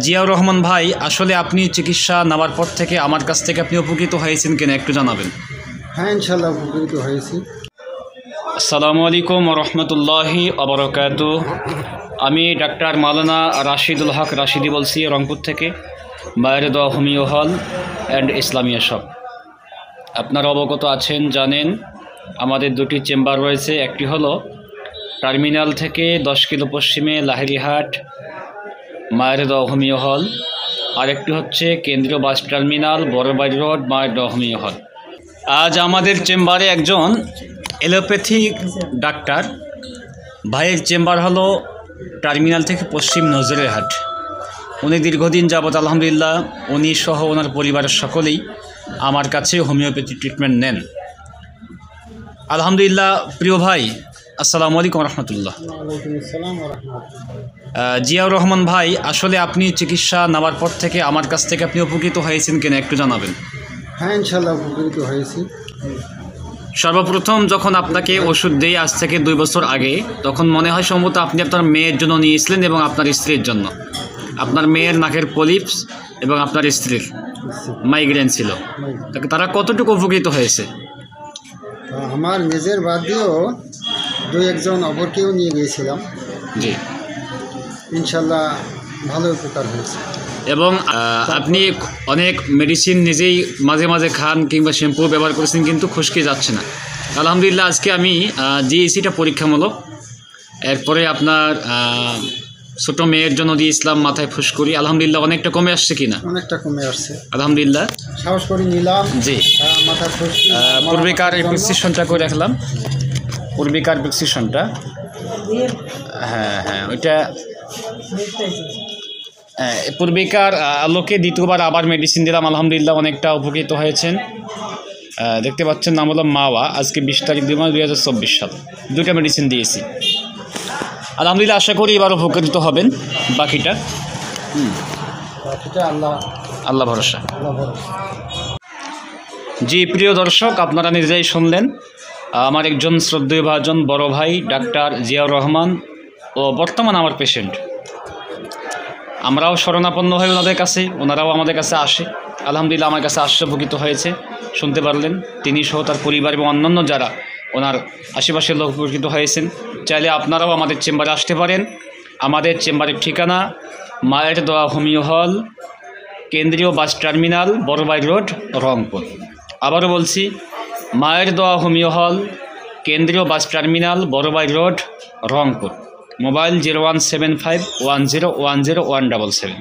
জিয়াউর রহমান ভাই, আসলে আপনি চিকিৎসা নেওয়ার পর থেকে আমার কাছ থেকে আপনি উপকৃত হয়েছেন কিনা একটু জানাবেন। হ্যাঁ, ইনশাল্লাহ উপকৃত হয়েছি। আসসালামু আলাইকুম রহমতুল্লাহি আবরকাতুহ। আমি ডাক্তার মাওলানা রাশিদুল হক রাশিদি বলছি রংপুর থেকে, মায়ের দোয়া হোমিও হল অ্যান্ড ইসলামিয়া শপ। আপনারা অবগত আছেন, জানেন আমাদের দুটি চেম্বার রয়েছে। একটি হলো টার্মিনাল থেকে 10 কিলো পশ্চিমে লাহিড়িহাট মায়ের দোয়া হোমিও হল, আরেকটি হচ্ছে কেন্দ্রীয় বাস টার্মিনাল বড়বাড়ি রোড মায়ের দোয়া হোমিও হল। আজ আমাদের চেম্বারে একজন এলোপ্যাথিক ডাক্তার ভাইয়ের চেম্বার হলো টার্মিনাল থেকে পশ্চিম নজরেরহাট। উনি দীর্ঘদিন যাবৎ আলহামদুলিল্লাহ উনি সহ ওনার পরিবারের সকলেই আমার কাছে হোমিওপ্যাথি ট্রিটমেন্ট নেন আলহামদুলিল্লাহ। প্রিয় ভাই, আসসালামু আলাইকুম রহমতুল্লাহ। জিয়াউর রহমান ভাই, আসলে আপনি চিকিৎসা নেওয়ার পর থেকে আমার কাছ থেকে আপনি উপকৃত হয়েছেন কিনা একটু জানাবেন। হ্যাঁ, ইনশাল্লাহ উপকৃত হয়েছি। সর্বপ্রথম যখন আপনাকে ওষুধ দেই আজ থেকে 2 বছর আগে, তখন মনে হয় সম্ভবত আপনি আপনার মেয়ের জন্য নিয়েছিলেন এবং আপনার স্ত্রীর জন্য। আপনার মেয়ের নাকের পলিপস এবং আপনার স্ত্রীর মাইগ্রেন ছিল। তারা কতটুকু উপকৃত হয়েছে? আমার নিজের বাদ দিয়েও 2-1 অপরকেও নিয়ে গিয়েছিলাম। জি, ইনশাল্লাহ ভালো উপকার হয়েছে। এবং আপনি অনেক মেডিসিন নিজেই মাঝে মাঝে খান কিংবা শ্যাম্পু ব্যবহার করেছেন, কিন্তু খুশকি যাচ্ছে না। আলহামদুলিল্লাহ আজকে আমি জিএসিটা পরীক্ষামূলক, এরপরে আপনার ছোটো মেয়ের জন্য দিয়েছিলাম মাথায় ফুসকুড়ি, আলহামদুলিল্লাহ অনেকটা কমে আসছে কিনা? অনেকটা কমে আসছে আলহামদুলিল্লাহ। সাহস করে নিলাম। জি, মাথার ফুসকি পূর্বিকার প্রেসক্রিপশনটা করে রাখলাম, পূর্বিকার প্রেসক্রিপশনটা। হ্যাঁ, ওইটা পূর্বিকার আলোকে দ্বিতীয়বার আবার মেডিসিন দিলাম, আলহামদুলিল্লাহ অনেকটা উপকৃত হয়েছেন। দেখতে পাচ্ছেন, নাম হলো মাওয়া। আজকে 20 তারিখ 2 মাস 2024 সাল। 2টা মেডিসিন দিয়েছি আলহামদুলিল্লাহ। আশা করি এবার উপকৃত হবেন। বাকিটা আল্লাহ ভরসা। জি, প্রিয় দর্শক, আপনারা নিজেই শুনলেন আমার একজন শ্রদ্ধেয় ভাজন বড় ভাই ডাক্তার জিয়াউর রহমান ও বর্তমান আমার পেশেন্ট। আমরাও শরণাপন্ন হই ওনাদের কাছে, ওনারাও আমাদের কাছে আসে। আলহামদুলিল্লাহ আমার কাছে উপকৃত হয়েছে, শুনতে পারলেন। তিনি সহ তার পরিবার এবং অন্যান্য যারা ওনার আশেপাশের লোক উপকৃত হয়েছেন। চাইলে আপনারাও আমাদের চেম্বারে আসতে পারেন। আমাদের চেম্বারের ঠিকানা মায়ের দোয়া হোমিও হল, কেন্দ্রীয় বাস টার্মিনাল বড়বাড়ি রোড রংপুর। আবারও বলছি, মায়ের দোয়া হোমিও হল, কেন্দ্রীয় বাস টার্মিনাল বড়বাড়ি রোড রংপুর। মোবাইল 01751010177।